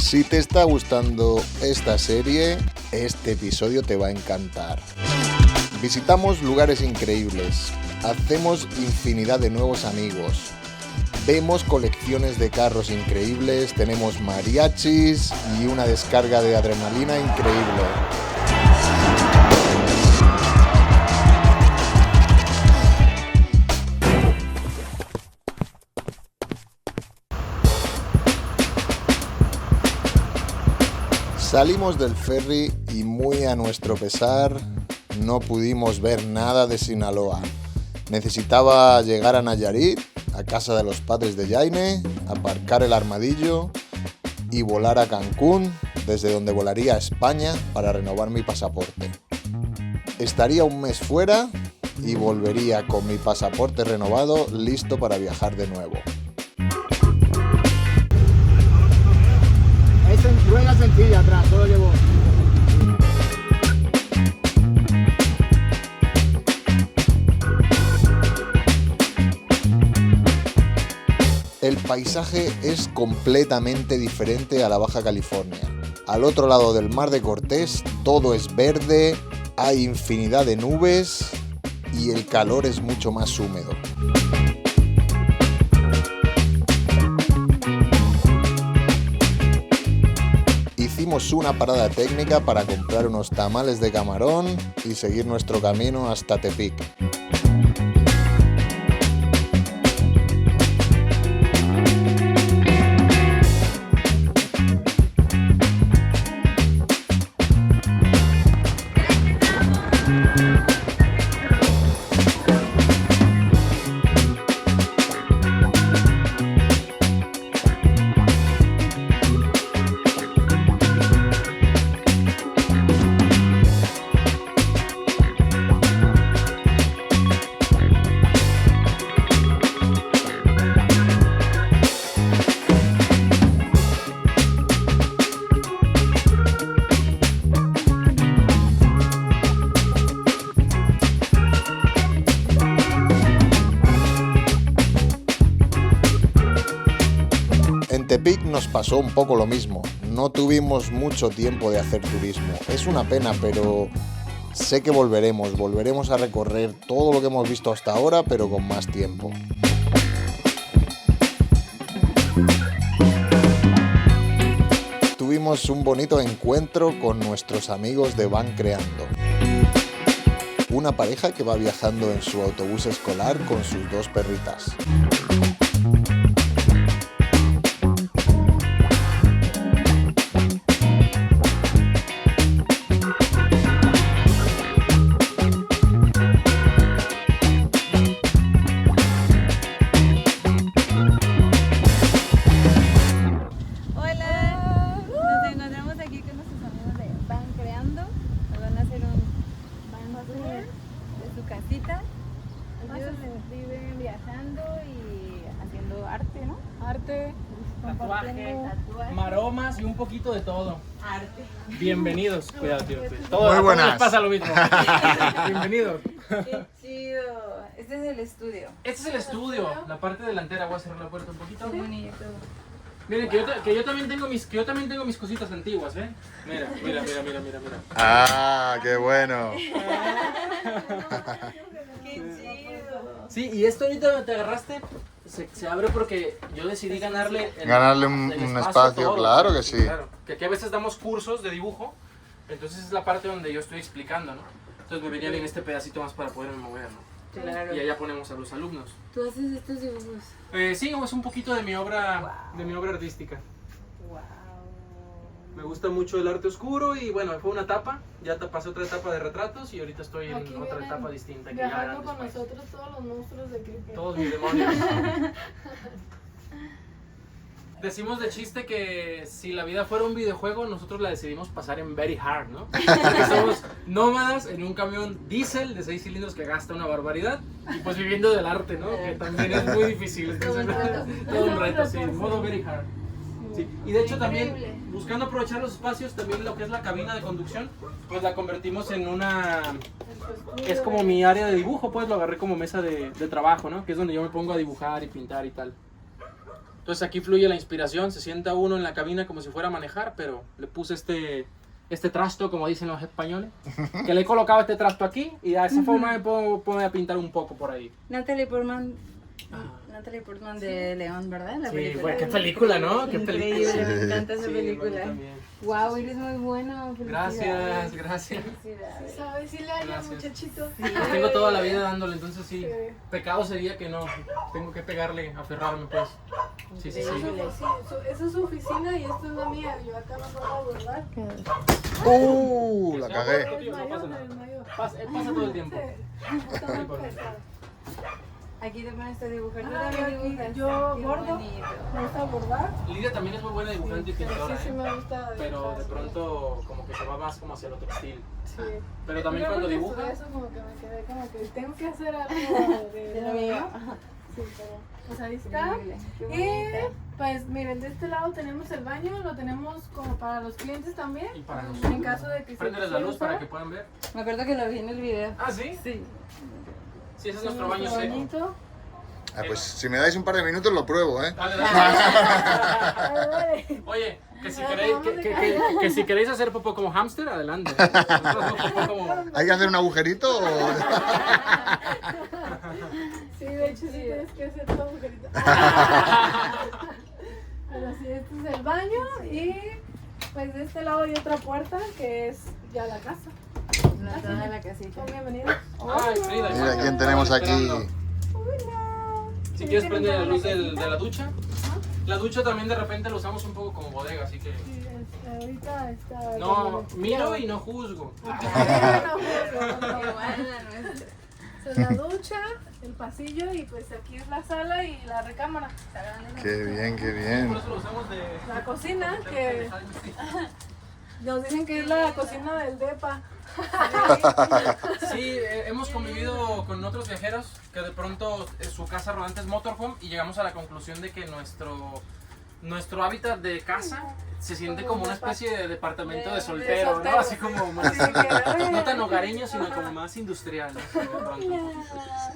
Si te está gustando esta serie, este episodio te va a encantar. Visitamos lugares increíbles, hacemos infinidad de nuevos amigos, vemos colecciones de carros increíbles, tenemos mariachis y una descarga de adrenalina increíble. Salimos del ferry y muy a nuestro pesar no pudimos ver nada de Sinaloa. Necesitaba llegar a Nayarit, a casa de los padres de Jaime, aparcar el armadillo y volar a Cancún, desde donde volaría a España para renovar mi pasaporte. Estaría un mes fuera y volvería con mi pasaporte renovado, listo para viajar de nuevo. Rueda sencilla atrás, todo llevo. El paisaje es completamente diferente a la Baja California. Al otro lado del Mar de Cortés todo es verde, hay infinidad de nubes y el calor es mucho más húmedo. Hicimos una parada técnica para comprar unos tamales de camarón y seguir nuestro camino hasta Tepic. En Tepic nos pasó un poco lo mismo, no tuvimos mucho tiempo de hacer turismo. Es una pena, pero sé que volveremos a recorrer todo lo que hemos visto hasta ahora, pero con más tiempo. Tuvimos un bonito encuentro con nuestros amigos de Van Creando. Una pareja que va viajando en su autobús escolar con sus dos perritas. Viven viajando y haciendo arte, ¿no? Arte, tatuaje, maromas y un poquito de todo. Arte. Bienvenidos. Cuidado, tío. Muy buenas. Les pasa lo mismo. Bienvenidos. Qué chido. Este es el estudio. Este es el estudio, la parte delantera. Voy a cerrar la puerta un poquito. Qué bonito. Miren, que yo también tengo mis cositas antiguas, ¿eh? Mira. ¡Ah, qué bueno! Qué chido. Sí, y esto ahorita te agarraste, se abre porque yo decidí ganarle un el espacio, todo. claro que sí. Claro, que aquí a veces damos cursos de dibujo, entonces es la parte donde yo estoy explicando, ¿no? Entonces me venía bien este pedacito más para poderme mover, ¿no? Claro. Y allá ponemos a los alumnos. ¿Tú haces estos dibujos? Sí, es un poquito de mi obra, artística. Wow. Me gusta mucho el arte oscuro y bueno, fue una etapa, ya pasé otra etapa de retratos y ahorita estoy en Aquí otra vienen etapa distinta. Que viajando ya con nosotros todos los monstruos de Creepy. todos mis demonios. Decimos de chiste que si la vida fuera un videojuego, nosotros la decidimos pasar en very hard, ¿no? Porque somos nómadas en un camión diésel de 6 cilindros que gasta una barbaridad y pues viviendo del arte, ¿no? Que también es muy difícil. Entonces, todo un reto, sí, modo very hard. Sí. Y de hecho también, buscando aprovechar los espacios, también lo que es la cabina de conducción, pues la convertimos en una... Es como mi área de dibujo, pues lo agarré como mesa de trabajo, ¿no? Que es donde yo me pongo a dibujar y pintar y tal. Entonces aquí fluye la inspiración, se sienta uno en la cabina como si fuera a manejar, pero le puse este trasto, como dicen los españoles, que le he colocado este trasto aquí y de esa forma me puedo poner a pintar un poco por ahí. Natalie Portman. Natalie Portman de León, ¿verdad? La Sí, película. güey, qué película, ¿no? Qué película. Increíble, me encanta esa Sí, película. bueno, también. Wow, eres muy bueno. Gracias, gracias. Felicidades. ¿Sabes? Sí le hallan, Gracias. muchachito. Pues tengo toda la vida dándole, entonces sí. Sí. Pecado sería que no. Tengo que pegarle, aferrarme, pues. Sí, sí, sí. Increíble. Sí, esa es su oficina y esta es la mía. Yo acá no puedo abordar. La cagué. El No pasa mayor, nada. el mayor. Pasa todo el tiempo. Sí, está muy pesado. Aquí te pones a dibujar. Tú Ah, también yo dibujas. yo Qué bordo. bonito. Me gusta bordar. Lidia también es muy buena dibujante y Sí, pintora, sí ¿eh? me gusta. Pero dibujar. de pronto como que se va más como hacia lo textil. Sí. Pero también Yo cuando porque dibuja, estudié eso como que me quedé como que tengo que hacer algo De lo mío. Sí, pero pues ahí está. Increíble. Qué Y bonita. pues miren, de este lado tenemos el baño, lo tenemos como para los clientes también. y para nosotros. En caso de que se Préndeles la quisiera luz para usar. que puedan ver. Me acuerdo que lo vi en el video. Ah, ¿sí? Sí. Sí, ese es nuestro baño seco. bañito. Ah, pues si me dais un par de minutos lo pruebo, ¿eh? Dale, dale. Dale, dale. Oye, que si Ah, queréis, vamos de que si queréis hacer popó como hámster, adelante. Nosotros hacemos popó como... ¿Hay que hacer un agujerito o...? Sí, de hecho sí tienes que hacer todo agujerito. Pero sí, este es el baño y pues de este lado hay otra puerta que es ya la casa. La entrada de la casita. Son bienvenidos. Ay, Frida. Mira quién tenemos aquí. Hola. Si quieres prender la luz de la ducha. La ducha también de repente la usamos un poco como bodega, así que... Sí, ahorita está. No, miro y no juzgo. Igual la nuestra. Esa es la ducha, el pasillo y pues aquí es la sala y la recámara. Qué bien, qué Por bien. eso lo usamos de... La cocina, que nos dicen que es la cocina del DEPA. Sí, hemos convivido con otros viajeros que de pronto su casa rodante es motorhome y llegamos a la conclusión de que nuestro hábitat de casa se siente como una especie de departamento de soltero, ¿no? Así como más, Sí, que- no tan hogareño, sino como más industrial, ¿no? Sí, de pronto.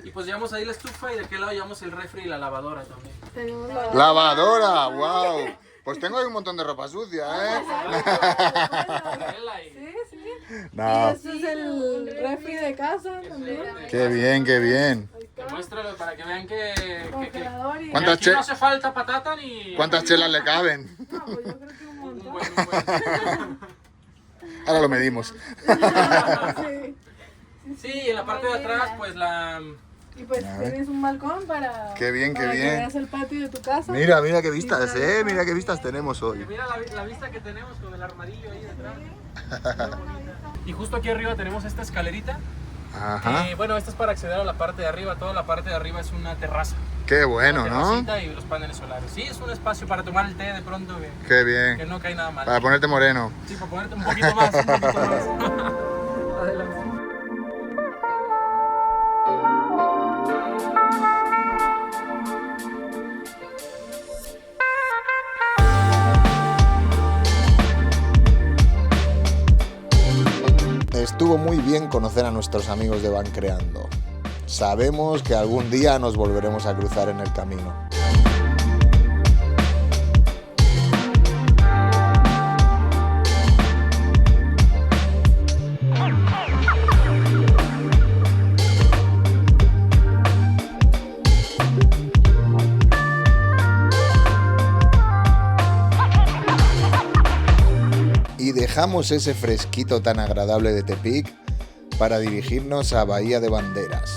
Y pues llevamos ahí la estufa y de aquel lado llevamos el refri y la lavadora también. Tenemos la ¡Lavadora! ¡Wow! Pues tengo ahí un montón de ropa sucia, ¿eh? Vela y- Sí, sí. No. Y este es el refri de casa también. Qué bien, qué bien. Ahí está. Demuéstralo para que vean que Congelador y. ¿Cuántas aquí no che- hace falta patata ni... ¿Cuántas chelas le caben? No, pues yo creo que un Un montón. buen, un buen. Ahora lo medimos. Sí. Sí, y en la parte de atrás pues la... Y pues tienes un balcón para. Qué bien, qué para bien. que veas el patio de tu casa. Mira, mira qué vistas, ¿eh? Mira qué vistas tenemos hoy. Mira la vista que tenemos con el armadillo ahí detrás. Y justo aquí arriba tenemos esta escalerita. Ajá. Y bueno, esta es para acceder a la parte de arriba. Toda la parte de arriba es una terraza. Qué bueno, Una ¿no? terracita y los paneles solares. Sí, es un espacio para tomar el té de pronto Qué que bien. no cae nada mal. Para ponerte moreno. Sí, para ponerte un poquito más. Un poquito más. Adelante. Estuvo muy bien conocer a nuestros amigos de Van Creando. Sabemos que algún día nos volveremos a cruzar en el camino. Y dejamos ese fresquito tan agradable de Tepic para dirigirnos a Bahía de Banderas.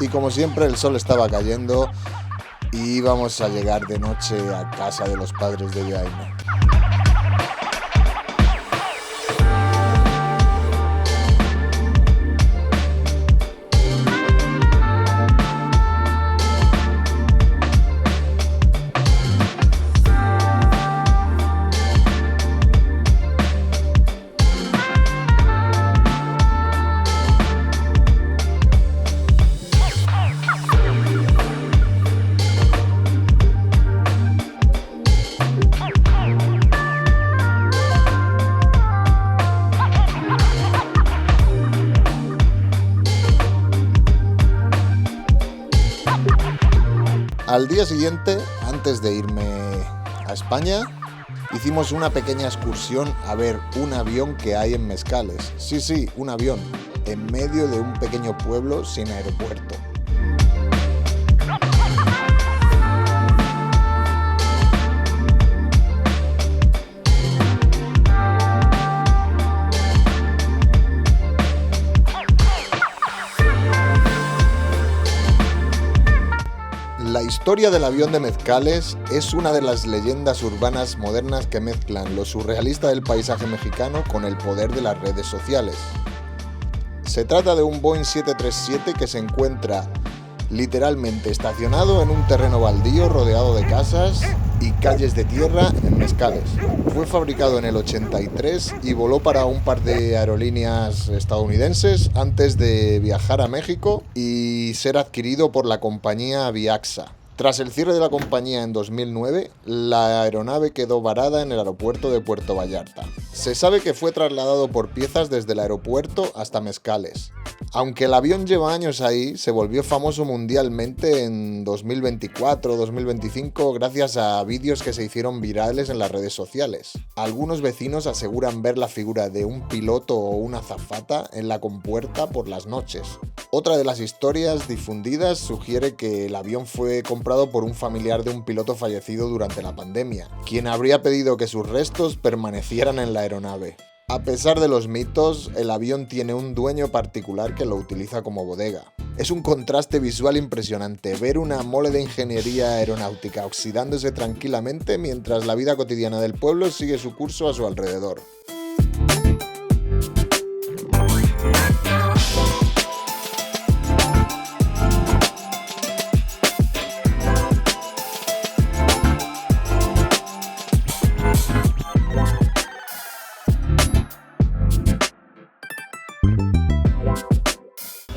Y como siempre el sol estaba cayendo y íbamos a llegar de noche a casa de los padres de Jaime. Al día siguiente, antes de irme a España, hicimos una pequeña excursión a ver un avión que hay en Mezcales. Sí, un avión, en medio de un pequeño pueblo sin aeropuerto. La historia del avión de Mezcales es una de las leyendas urbanas modernas que mezclan lo surrealista del paisaje mexicano con el poder de las redes sociales. Se trata de un Boeing 737 que se encuentra literalmente estacionado en un terreno baldío rodeado de casas y calles de tierra en Mezcales. Fue fabricado en el 83 y voló para un par de aerolíneas estadounidenses antes de viajar a México y ser adquirido por la compañía Aviaxa. Tras el cierre de la compañía en 2009, la aeronave quedó varada en el aeropuerto de Puerto Vallarta. Se sabe que fue trasladado por piezas desde el aeropuerto hasta Mezcales. Aunque el avión lleva años ahí, se volvió famoso mundialmente en 2024-2025 gracias a vídeos que se hicieron virales en las redes sociales. Algunos vecinos aseguran ver la figura de un piloto o una azafata en la compuerta por las noches. Otra de las historias difundidas sugiere que el avión fue comprado por un familiar de un piloto fallecido durante la pandemia, quien habría pedido que sus restos permanecieran en la aeronave. A pesar de los mitos, el avión tiene un dueño particular que lo utiliza como bodega. Es un contraste visual impresionante ver una mole de ingeniería aeronáutica oxidándose tranquilamente mientras la vida cotidiana del pueblo sigue su curso a su alrededor.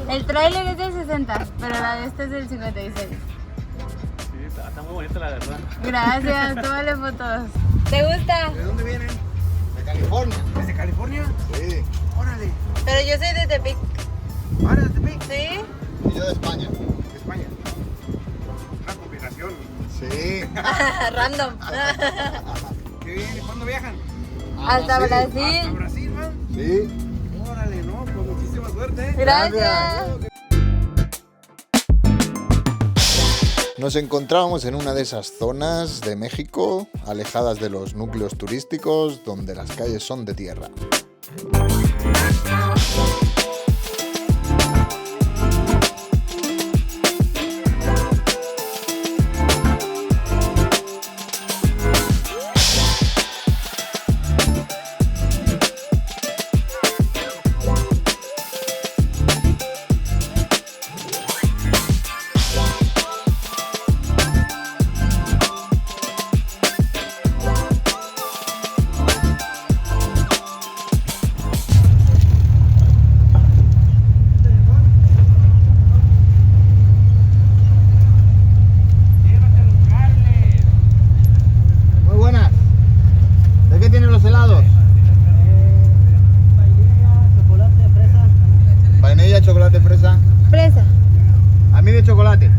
El tráiler es del 60, pero la de este es del 56. Sí, está muy bonita la verdad. Gracias, tómale fotos. ¿Te gusta? ¿De dónde vienen? De California. ¿Desde California? Sí. Órale. Pero yo soy de Tepic. ¿Ahora de Tepic? ¿Sí? Y yo de España. De España. Una combinación. Sí. Random. ¿Qué viene? ¿Cuándo viajan? Hasta ¿Hasta Brasil. Brasil, man? Sí. Órale, no, pues muchísima suerte. Gracias. Nos encontrábamos en una de esas zonas de México, alejadas de los núcleos turísticos, donde las calles son de tierra. Muy buenas. ¿De qué tienen los helados? Vainilla, chocolate, fresa. Fresa. A mí de chocolate.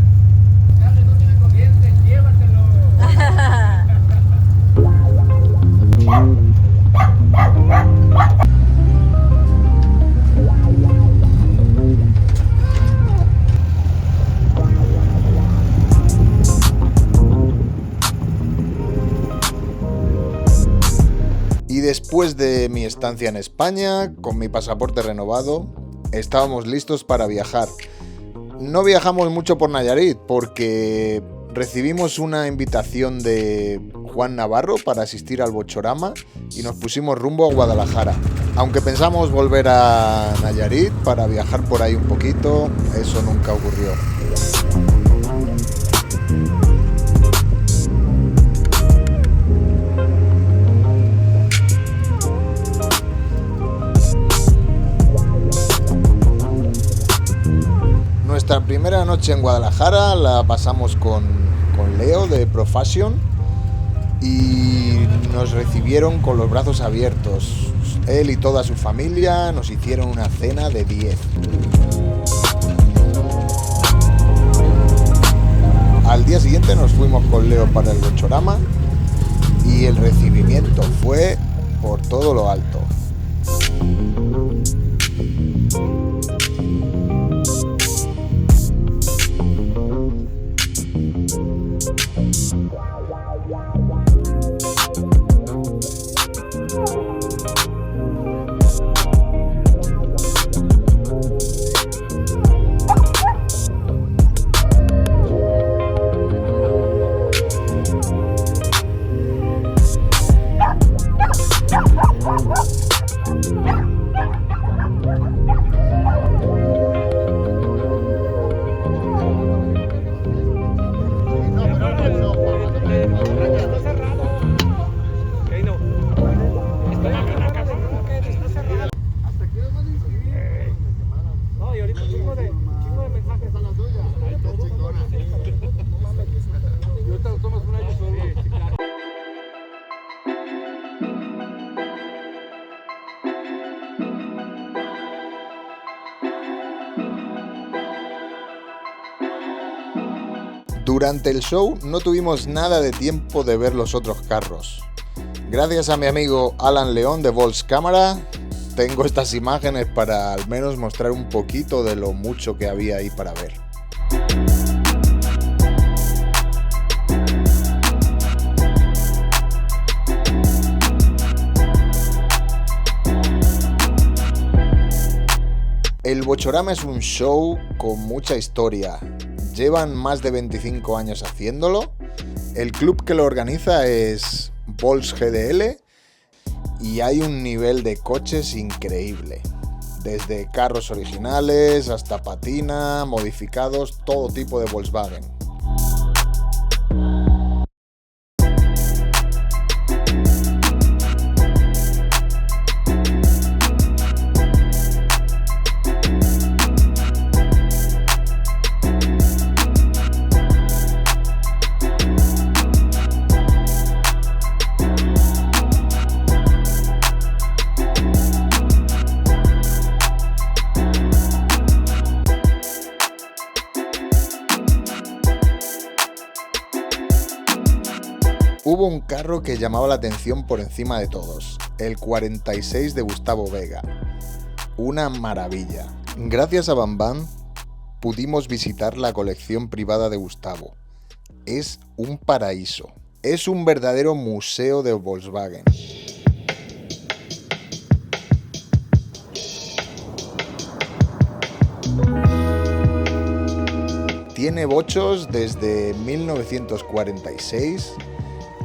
Y después de mi estancia en España, con mi pasaporte renovado, estábamos listos para viajar. No viajamos mucho por Nayarit porque recibimos una invitación de Juan Navarro para asistir al Bochorama y nos pusimos rumbo a Guadalajara. Aunque pensamos volver a Nayarit para viajar por ahí un poquito, eso nunca ocurrió. Nuestra primera noche en Guadalajara la pasamos con Leo de Profashion y nos recibieron con los brazos abiertos. Él y toda su familia nos hicieron una cena de 10. Al día siguiente nos fuimos con Leo para el Bochorama y el recibimiento fue por todo lo alto. Durante el show no tuvimos nada de tiempo de ver los otros carros. Gracias a mi amigo Alan León de Volts Cámara, tengo estas imágenes para al menos mostrar un poquito de lo mucho que había ahí para ver. El Bochorama es un show con mucha historia. Llevan más de 25 años haciéndolo. El club que lo organiza es Volts GDL y hay un nivel de coches increíble. Desde carros originales hasta patina, modificados, todo tipo de Volkswagen. Hubo un carro que llamaba la atención por encima de todos, el 46 de Gustavo Vega. Una maravilla. Gracias a Bam Bam pudimos visitar la colección privada de Gustavo. Es un paraíso. Es un verdadero museo de Volkswagen. Tiene bochos desde 1946,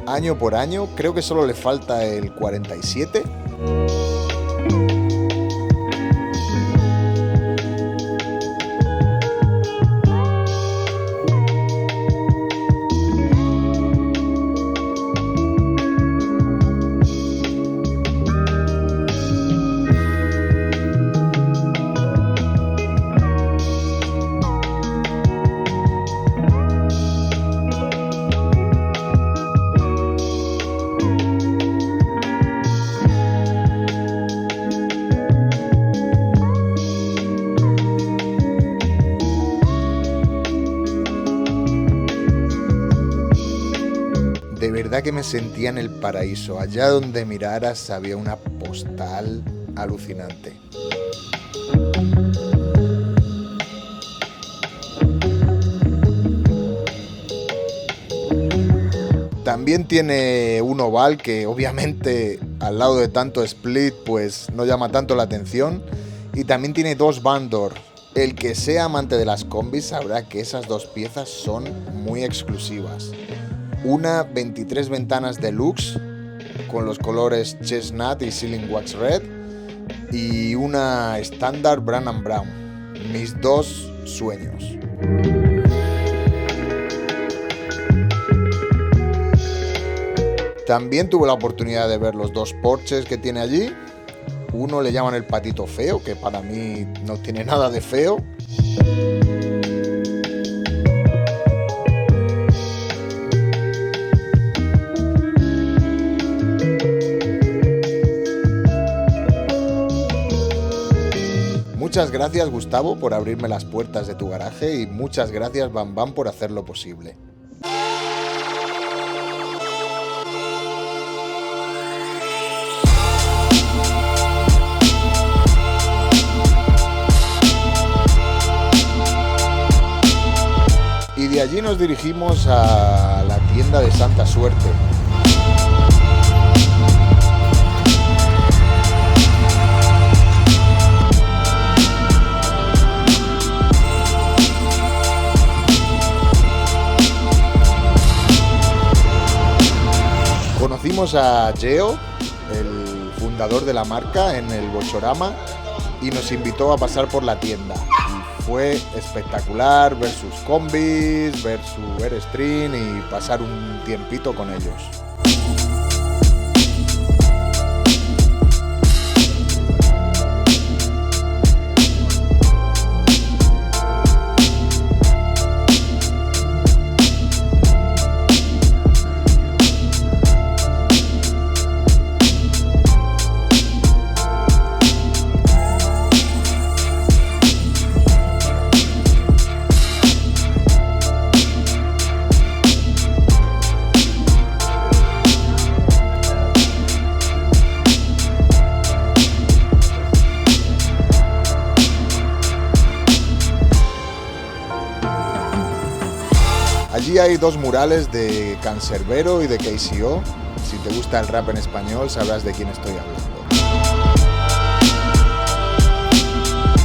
año por año, creo que solo le falta el 47. De verdad que me sentía en el paraíso. Allá donde miraras había una postal alucinante. También tiene un oval que obviamente al lado de tanto split pues no llama tanto la atención. Y también tiene dos van doors. El que sea amante de las combis sabrá que esas dos piezas son muy exclusivas. Una 23 ventanas deluxe con los colores chestnut y sealing wax red y una estándar brown and brown, mis dos sueños. También tuve la oportunidad de ver los dos Porsches que tiene allí. Uno le llaman el patito feo, que para mí no tiene nada de feo. Muchas gracias, Gustavo, por abrirme las puertas de tu garaje y muchas gracias, Bam Bam, por hacerlo posible. allí nos dirigimos a la tienda de Santa Suerte. Conocimos a Geo, el fundador de la marca, en el Bochorama y nos invitó a pasar por la tienda. Y fue espectacular ver sus combis, ver su Airstream y pasar un tiempito con ellos. Allí hay dos murales de Canserbero y de KCO. Si te gusta el rap en español, sabrás de quién estoy hablando.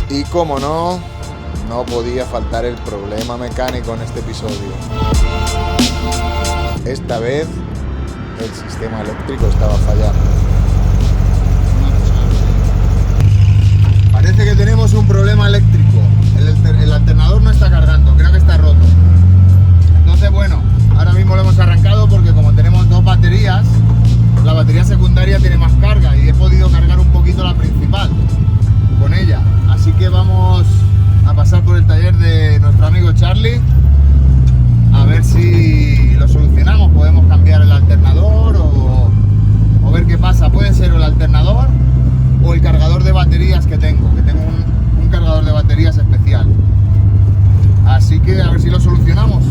Y como no, no podía faltar el problema mecánico en este episodio. Esta vez, el sistema eléctrico estaba fallando. Parece que tenemos un problema eléctrico. El alternador no está cargando, creo que está roto. Entonces, bueno, ahora mismo lo hemos arrancado porque como tenemos dos baterías, la batería secundaria tiene más carga y he podido cargar un poquito la principal con ella. Así que vamos a pasar por el taller de nuestro amigo Charlie a ver si lo solucionamos. Podemos cambiar el alternador o ver qué pasa. Puede ser el alternador o el cargador de baterías que tengo un cargador de baterías especial. Así que a ver si lo solucionamos.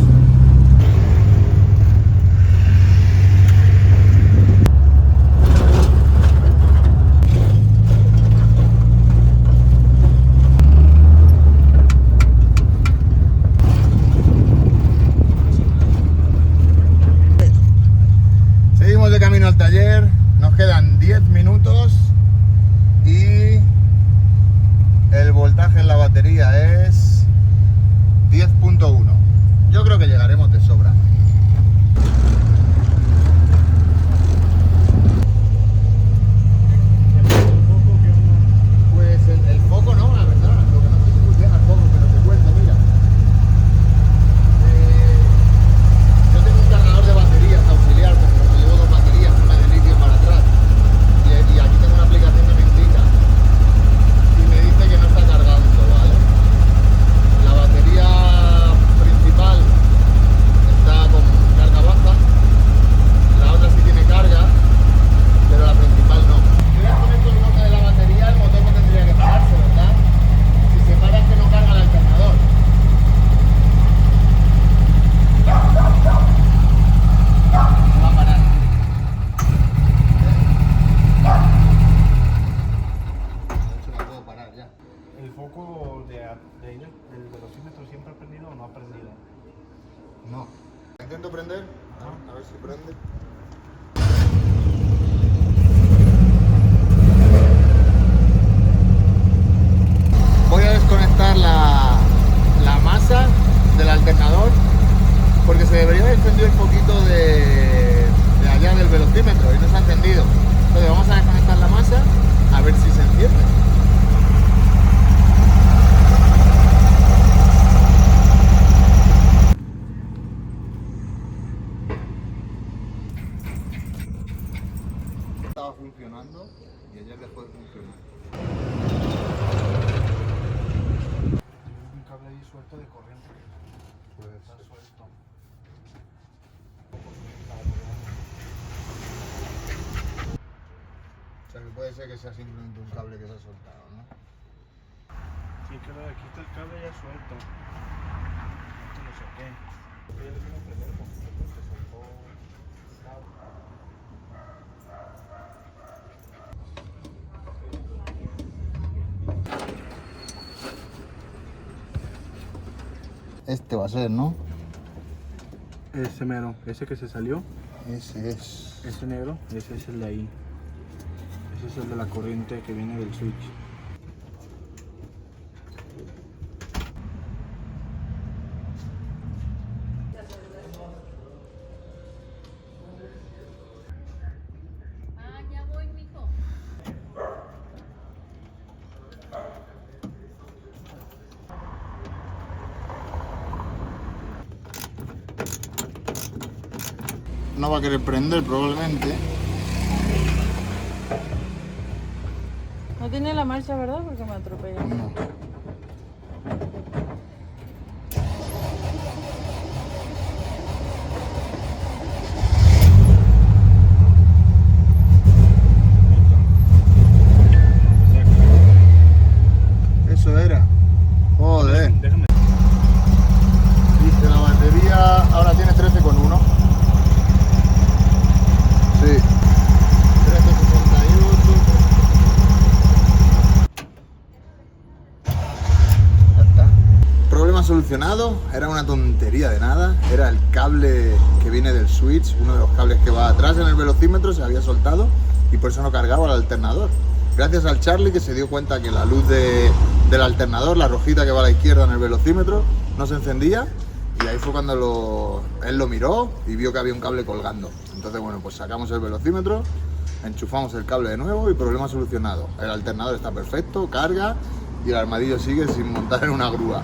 Seguimos de camino al taller, nos quedan 10 minutos y el voltaje en la batería es 10.1. Yo creo que llegaremos de sobra. Pues el foco no, la verdad. Lo que no sé si funciona el foco, pero te cuento, mira. Yo tengo un cargador de baterías auxiliar, porque llevo dos baterías, una de litio para atrás. Y aquí tengo una aplicación que me indica. Y me dice que no está cargando, ¿vale? La batería principal está con carga baja, la otra sí tiene carga, pero la principal no. Si voy a poner con el bloque de la batería, el motor no tendría que pararse, ¿verdad? Si se para es que no carga el alternador. No va a parar. De hecho, la puedo parar ya. ¿El foco del velocímetro siempre ha prendido o no ha prendido? No. Intento prender, a ver si prende. Voy a desconectar la masa del alternador porque se debería haber encendido el foquito de allá del velocímetro y no se ha encendido. Entonces vamos a desconectar la masa a ver si se enciende. Estaba funcionando y ayer dejó de funcionar. Un cable ahí suelto de corriente. Puede estar suelto. O sea que puede ser que sea simplemente un cable que se ha soltado, ¿no? Sí, que aquí está el cable ya suelto. Esto no sé qué. Yo le quiero prender un poquito porque soltó el cable. Este va a ser, ¿no? Ese mero, ese que se salió, Ese es. ese negro, ese es el de ahí. Ese es el de la corriente que viene del switch. Ah, ya voy, mijo. No va a querer prender probablemente. No tiene la marcha, ¿verdad? Porque me atropelló. No. Eso era. Joder. Déjame. Dice la batería ahora tiene 13,1. Sí. 13,68. Ya está. Problema solucionado. Era una tontería de nada. Era el cable que viene del switch. Uno de los cables que va atrás en el velocímetro se había soltado y por eso no cargaba el alternador. Gracias al Charlie, que se dio cuenta que la luz del alternador, la rojita que va a la izquierda en el velocímetro, no se encendía. Y ahí fue cuando él lo miró y vio que había un cable colgando. Entonces, bueno, pues sacamos el velocímetro, enchufamos el cable de nuevo y problema solucionado. El alternador está perfecto, carga y el armadillo sigue sin montar en una grúa.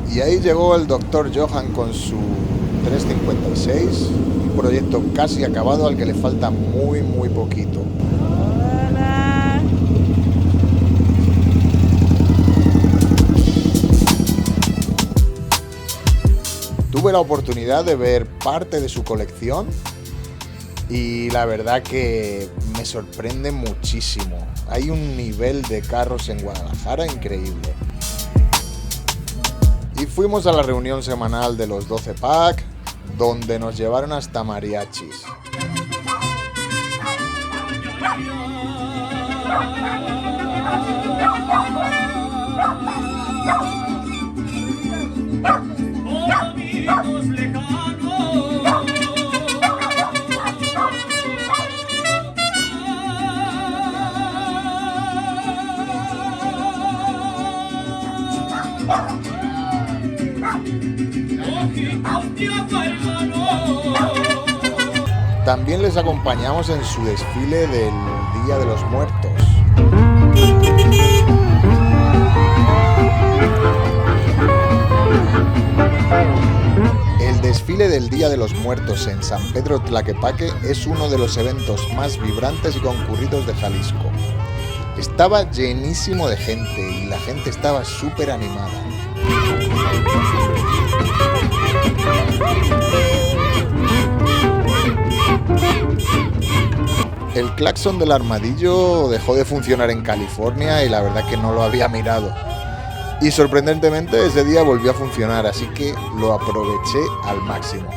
Y ahí llegó el Dr. Johan con su 356, un proyecto casi acabado al que le falta muy poquito. Hola. Tuve la oportunidad de ver parte de su colección y la verdad que me sorprende muchísimo. Hay un nivel de carros en Guadalajara increíble. Y fuimos a la reunión semanal de los 12 Pack, donde nos llevaron hasta mariachis. También les acompañamos en su desfile del Día de los Muertos. El desfile del Día de los Muertos en San Pedro Tlaquepaque es uno de los eventos más vibrantes y concurridos de Jalisco. Estaba llenísimo de gente y la gente estaba súper animada. El claxon del armadillo dejó de funcionar en California y la verdad que no lo había mirado. Y sorprendentemente ese día volvió a funcionar, así que lo aproveché al máximo.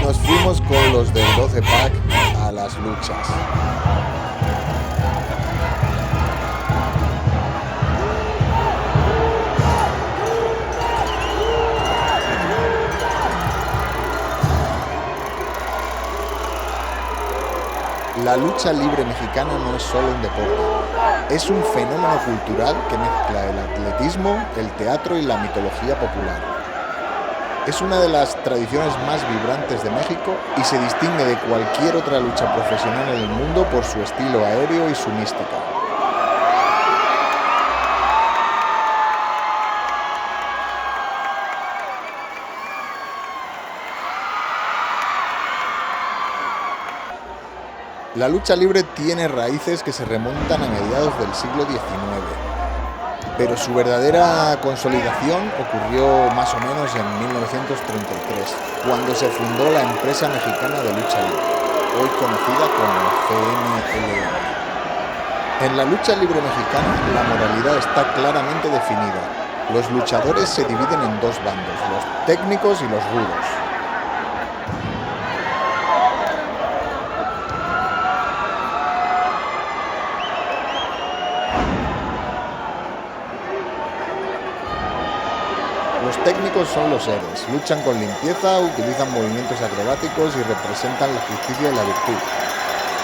Nos fuimos con los del 12 Pack a las luchas. La lucha libre mexicana no es solo un deporte, es un fenómeno cultural que mezcla el atletismo, el teatro y la mitología popular. Es una de las tradiciones más vibrantes de México y se distingue de cualquier otra lucha profesional en el mundo por su estilo aéreo y su mística. La lucha libre tiene raíces que se remontan a mediados del siglo XIX, pero su verdadera consolidación ocurrió más o menos en 1933, cuando se fundó la empresa mexicana de lucha libre, hoy conocida como CMLL. En la lucha libre mexicana, la moralidad está claramente definida. Los luchadores se dividen en dos bandos, los técnicos y los rudos. Los técnicos son los héroes, luchan con limpieza, utilizan movimientos acrobáticos y representan la justicia y la virtud.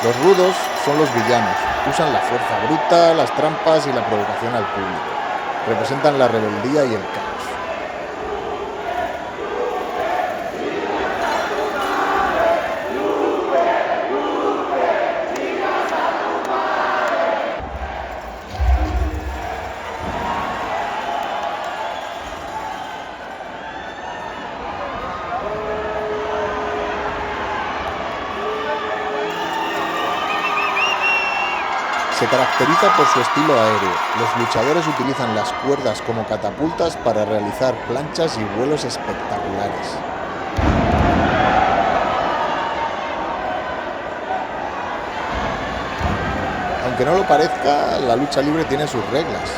Los rudos son los villanos, usan la fuerza bruta, las trampas y la provocación al público. Representan la rebeldía y el caos. Se caracteriza por su estilo aéreo. Los luchadores utilizan las cuerdas como catapultas para realizar planchas y vuelos espectaculares. Aunque no lo parezca, la lucha libre tiene sus reglas.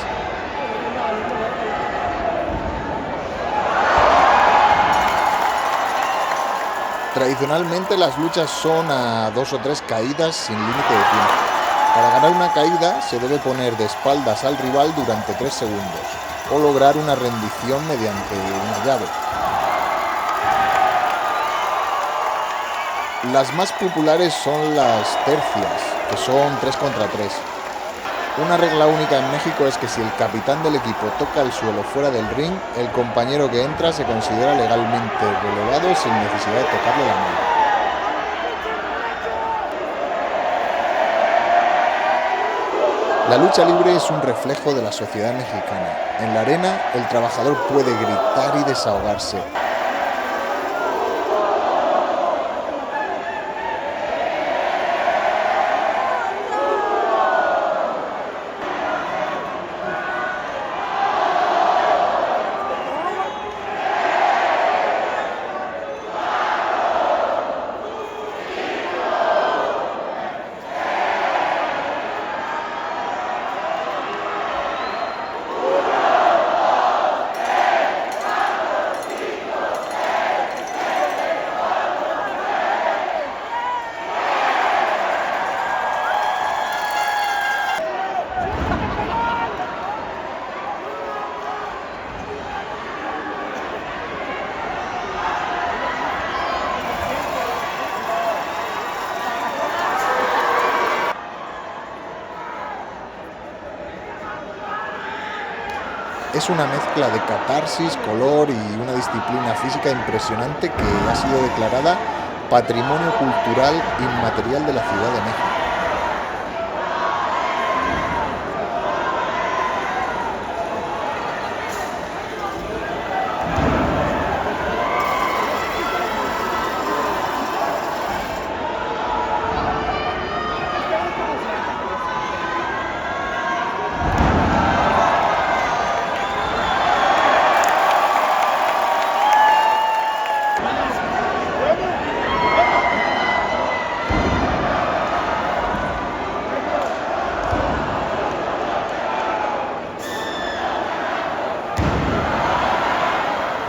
Tradicionalmente las luchas son a 2 o 3 caídas sin límite de tiempo. Para ganar una caída se debe poner de espaldas al rival durante 3 segundos o lograr una rendición mediante una llave. Las más populares son las tercias, que son 3 contra 3. Una regla única en México es que si el capitán del equipo toca el suelo fuera del ring, el compañero que entra se considera legalmente relevado sin necesidad de tocarle la mano. La lucha libre es un reflejo de la sociedad mexicana. En la arena, el trabajador puede gritar y desahogarse. Es una mezcla de catarsis, color y una disciplina física impresionante que ha sido declarada Patrimonio Cultural Inmaterial de la Ciudad de México.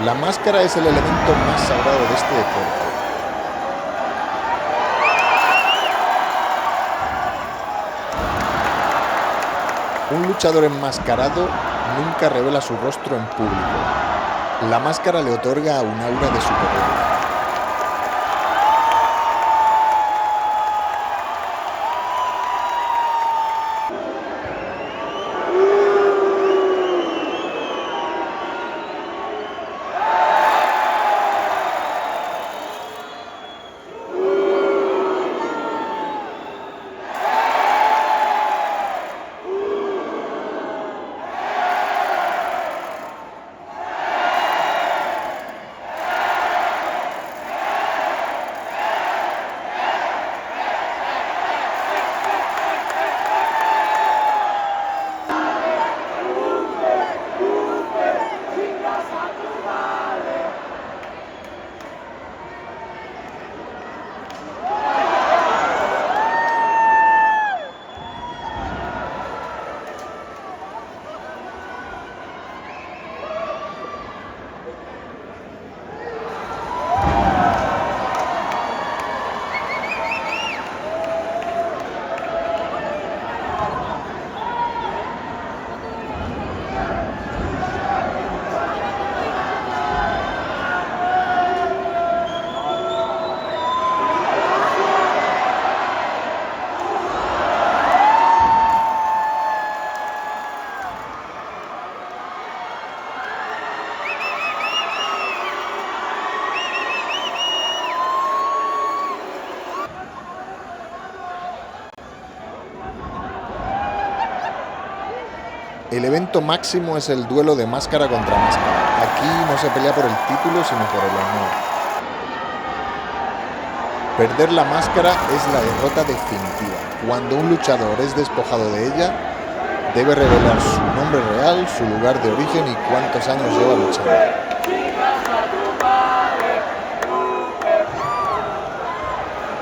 La máscara es el elemento más sagrado de este deporte. Un luchador enmascarado nunca revela su rostro en público. La máscara le otorga un aura de superhéroe. El evento máximo es el duelo de máscara contra máscara. Aquí no se pelea por el título, sino por el honor. Perder la máscara es la derrota definitiva. Cuando un luchador es despojado de ella, debe revelar su nombre real, su lugar de origen y cuántos años lleva luchando.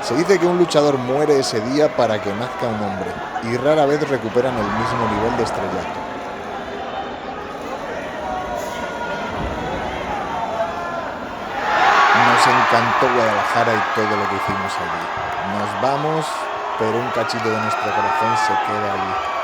Se dice que un luchador muere ese día para que nazca un hombre, y rara vez recuperan el mismo nivel de estrellato. Nos encantó Guadalajara y todo lo que hicimos allí. Nos vamos, pero un cachito de nuestro corazón se queda allí.